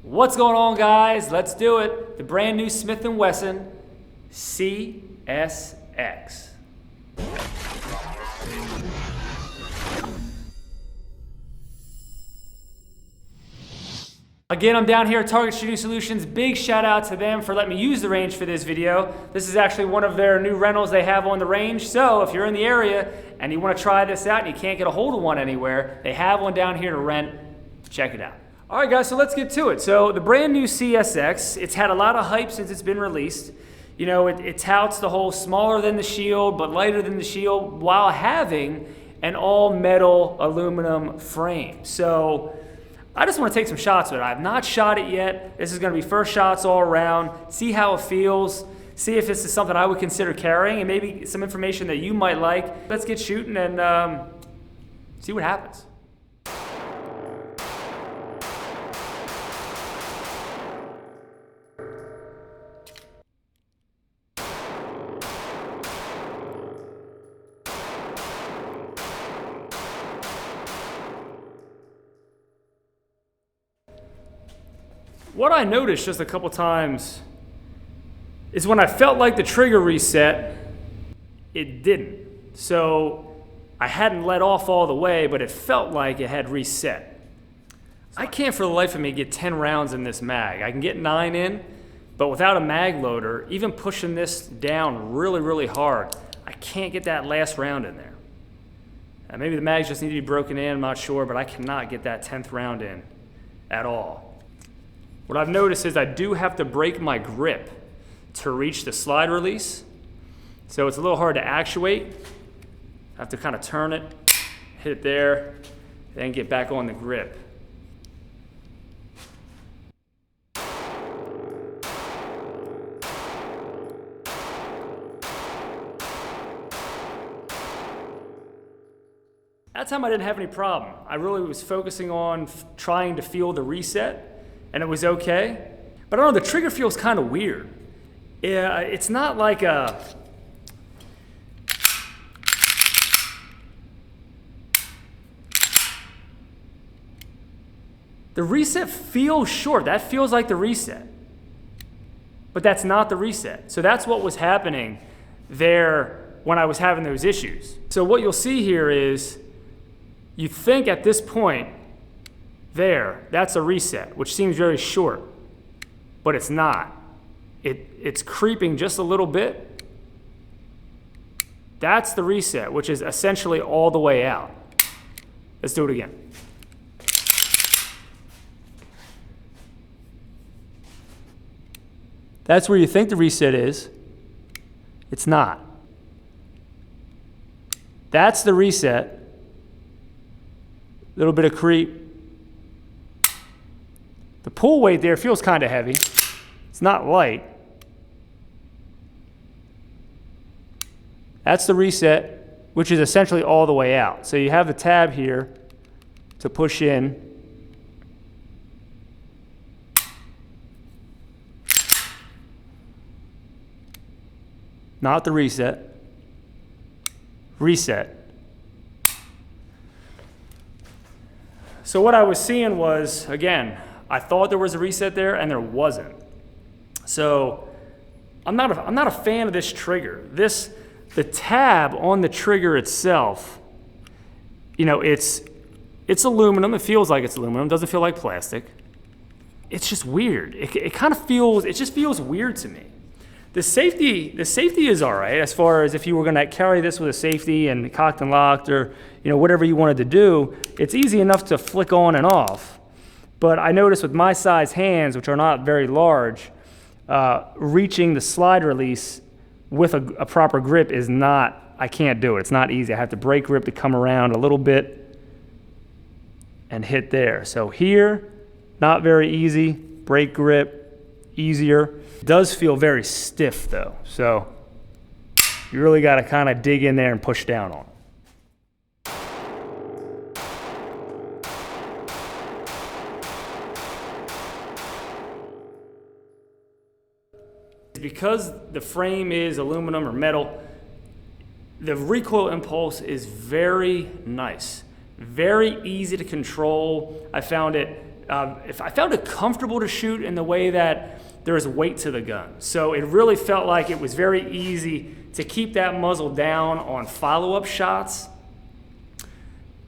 What's going on, guys? Let's do it. The brand new Smith & Wesson CSX. Again, I'm down here at Target Shooting Solutions. Big shout out to them for letting me use the range for this video. This is actually one of their new rentals they have on the range. So if you're in the area and you want to try this out and you can't get a hold of one anywhere, they have one down here to rent. Check it out. All right, guys, so let's get to it. So the brand new CSX, it's had a lot of hype since it's been released. You know, it touts the whole smaller than the Shield, but lighter than the Shield, while having an all-metal aluminum frame. So I just want to take some shots with it. I have not shot it yet. This is going to be first shots all around, see how it feels, see if this is something I would consider carrying, and maybe some information that you might like. Let's get shooting and see what happens. What I noticed just a couple times is when I felt like the trigger reset, it didn't. So I hadn't let off all the way, but it felt like it had reset. I can't for the life of me get 10 rounds in this mag. I can get 9 in, but without a mag loader, even pushing this down really, really hard, I can't get that last round in there. Maybe the mags just need to be broken in, I'm not sure, but I cannot get that 10th round in at all. What I've noticed is I do have to break my grip to reach the slide release. So it's a little hard to actuate. I have to kind of turn it, hit it there, then get back on the grip. That time I didn't have any problem. I really was focusing on trying to feel the reset, and it was okay. But I don't know, the trigger feels kind of weird. It's not like a... The reset feels short. That feels like the reset. But that's not the reset. So that's what was happening there when I was having those issues. So what you'll see here is, you think at this point, that's a reset, which seems very short, but it's not. It's creeping just a little bit. That's the reset, which is essentially all the way out. Let's do it again. That's where you think the reset is. It's not. That's the reset. Little bit of creep. The pull weight there feels kind of heavy. It's not light. That's the reset, which is essentially all the way out. So you have the tab here to push in. Not the reset. Reset. So what I was seeing was, again, I thought there was a reset there, and there wasn't. So I'm not a fan of this trigger. The tab on the trigger itself, you know, it's aluminum. It feels like it's aluminum. It doesn't feel like plastic. It's just weird. It just feels weird to me. The safety is all right as far as if you were going to carry this with a safety and cocked and locked, or whatever you wanted to do. It's easy enough to flick on and off. But I noticed with my size hands, which are not very large, reaching the slide release with a proper grip is not, I can't do it. It's not easy. I have to break grip to come around a little bit and hit there. So here, not very easy. Break grip, easier. It does feel very stiff though. So you really got to kind of dig in there and push down on it. Because the frame is aluminum or metal, the recoil impulse is very nice. Very easy to control. I found it if I found it comfortable to shoot in the way that there is weight to the gun. So it really felt like it was very easy to keep that muzzle down on follow-up shots.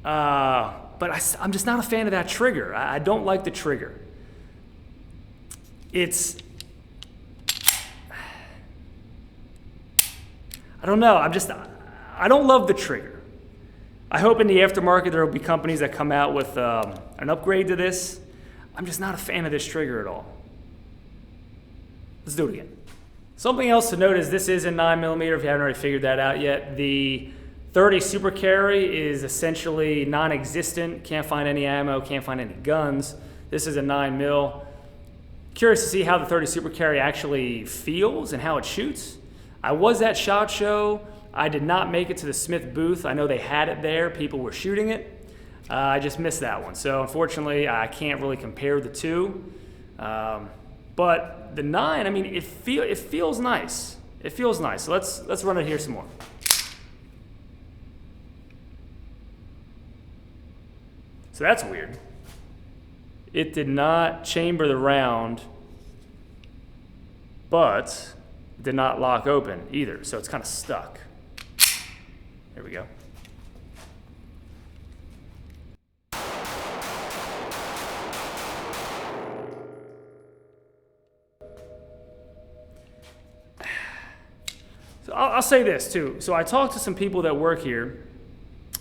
But I'm just not a fan of that trigger. I don't like the trigger. I don't know. I don't love the trigger. I hope in the aftermarket there will be companies that come out with an upgrade to this. I'm just not a fan of this trigger at all. Let's do it again. Something else to note is this is a 9mm, if you haven't already figured that out yet. The 30 Super Carry is essentially non-existent. Can't find any ammo, can't find any guns. This is a 9mm. Curious to see how the 30 Super Carry actually feels and how it shoots. I was at SHOT Show. I did not make it to the Smith booth. I know they had it there. People were shooting it. I just missed that one. So unfortunately, I can't really compare the two. But the 9, I mean, it feels nice. It feels nice. So let's run it here some more. So that's weird. It did not chamber the round, but did not lock open either. So it's kind of stuck. Here we go. So I'll say this too. So I talked to some people that work here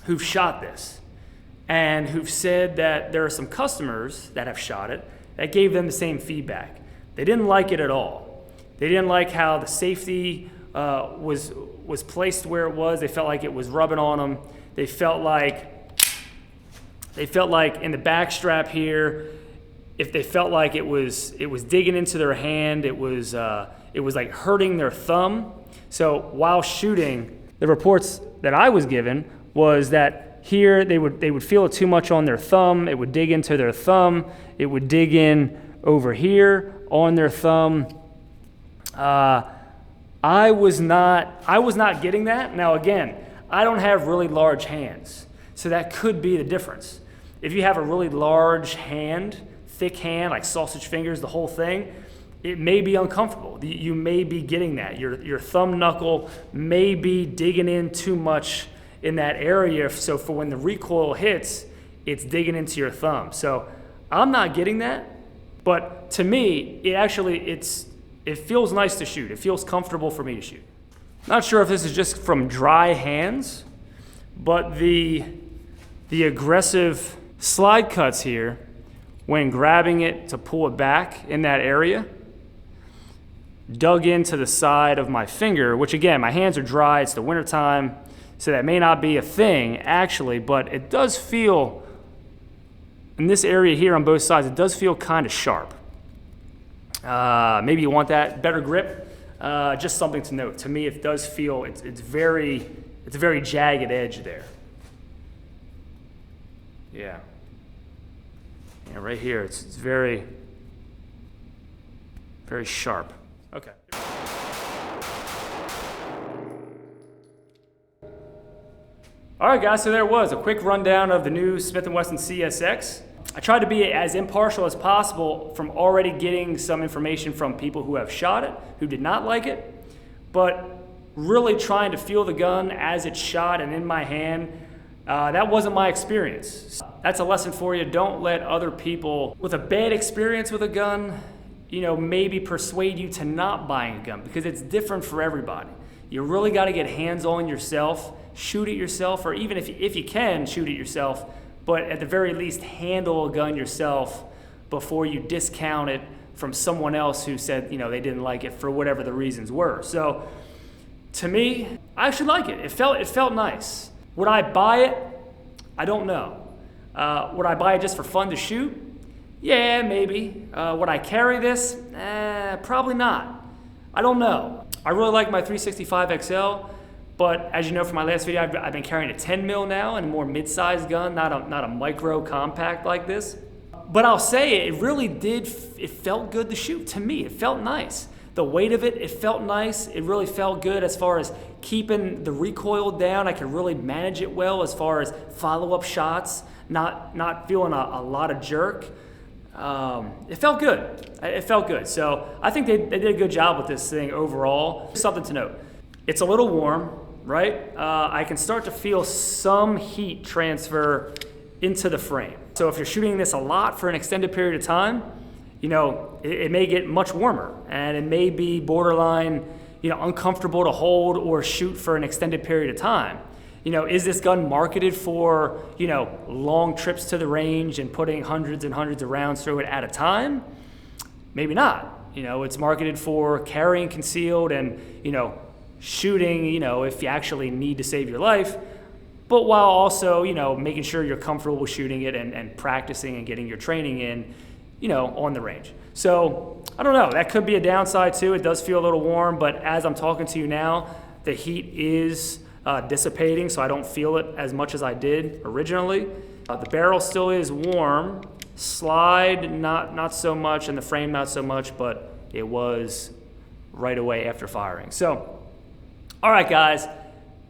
who've shot this and who've said that there are some customers that have shot it that gave them the same feedback. They didn't like it at all. They didn't like how the safety was placed where it was. They felt like it was rubbing on them. They felt like in the back strap here, if they felt like it was digging into their hand, it was like hurting their thumb. So while shooting, the reports that I was given was that here they would feel it too much on their thumb. It would dig into their thumb. It would dig in over here on their thumb. I was not getting that. Now again, I don't have really large hands, so that could be the difference. If you have a really large hand, thick hand, like sausage fingers, the whole thing, it may be uncomfortable. You may be getting that. Your thumb knuckle may be digging in too much in that area, so for when the recoil hits, it's digging into your thumb. So I'm not getting that, but to me, it feels nice to shoot. It feels comfortable for me to shoot. Not sure if this is just from dry hands, but the aggressive slide cuts here, when grabbing it to pull it back in that area, dug into the side of my finger, which again, my hands are dry, it's the wintertime, so that may not be a thing actually, but it does feel, in this area here on both sides, it does feel kind of sharp. Maybe you want that better grip. Just something to note. To me, it does feel, it's a very jagged edge there. Yeah. Yeah, right here, it's very, very sharp. Okay. All right, guys, so there it was a quick rundown of the new Smith & Wesson CSX. I tried to be as impartial as possible from already getting some information from people who have shot it, who did not like it, but really trying to feel the gun as it's shot and in my hand. That wasn't my experience. That's a lesson for you. Don't let other people with a bad experience with a gun, maybe persuade you to not buying a gun, because it's different for everybody. You really got to get hands-on yourself, shoot it yourself, or even if you can, shoot it yourself, but at the very least, handle a gun yourself before you discount it from someone else who said, they didn't like it for whatever the reasons were. So to me, I actually like it. It felt nice. Would I buy it? I don't know. Would I buy it just for fun to shoot? Yeah, maybe. Would I carry this? Probably not. I don't know. I really like my 365 XL, but as you know from my last video, I've been carrying a 10 mil now and a more mid-sized gun, not a micro compact like this. But I'll say it really did, it felt good to shoot. To me, it felt nice. The weight of it felt nice. It really felt good as far as keeping the recoil down. I could really manage it well as far as follow-up shots, not feeling a lot of jerk. it felt good. It felt good. So I think they did a good job with this thing overall. Something to note. It's a little warm, right? I can start to feel some heat transfer into the frame. So if you're shooting this a lot for an extended period of time, you know, it may get much warmer, and it may be borderline, you know, uncomfortable to hold or shoot for an extended period of time. You know, is this gun marketed for, you know, long trips to the range and putting hundreds and hundreds of rounds through it at a time? Maybe not. You know, it's marketed for carrying concealed and, you know, shooting, you know, if you actually need to save your life, but while also, you know, making sure you're comfortable shooting it and practicing and getting your training in, you know, on the range. So I don't know, that could be a downside too. It does feel a little warm, but as I'm talking to you now, the heat is dissipating, so I don't feel it as much as I did originally. The barrel still is warm, slide not so much, and the frame not so much, but it was right away after firing. So, all right guys,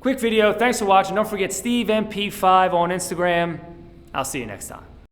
quick video, thanks for watching. Don't forget Steve MP5 on Instagram. I'll see you next time.